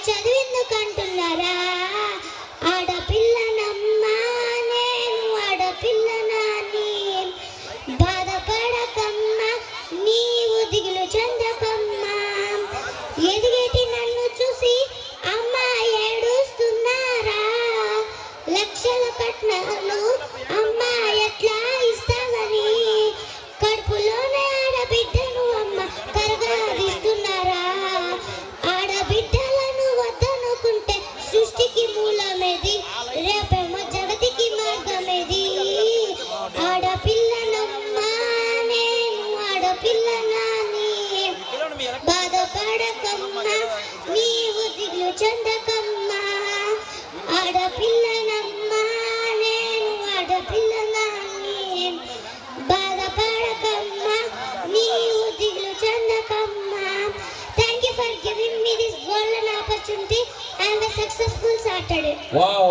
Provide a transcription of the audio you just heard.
చదివిందుకంటున్నారా? ఆడపిల్లనమ్మా నేను, ఆడపిల్లనాని. బాధపడకమ్మా, నీవు దిగులు చెందకమ్మా. ఎదిగేటి నన్ను చూసి అమ్మా ఏడుస్తున్నారా? లక్షల కట్నాలు అమ్మా ఎట్లా ఇస్తావని కడుపులోనే ఆడబిడ్డను అమ్మ కరగాదిస్తున్నారా? ఆడబిడ్డలను వద్దనుకుంటే సృష్టికి మూలమేది, రేపేమో జగతికి మార్గమేది. ఆడపిల్లనమ్మా నేను, ఆడపిల్లనాని. బాధపడకమ్మా, నీవు దిగులు చెందకమ్మా. ఆడపిల్లనమ్మా నేను, ఆడపిల్లనాని. బాధపడకమ్మా, నీవు దిగులు చెందకమ్మా. Thank you for giving me this golden opportunity. I am a successful Saturday. Wow.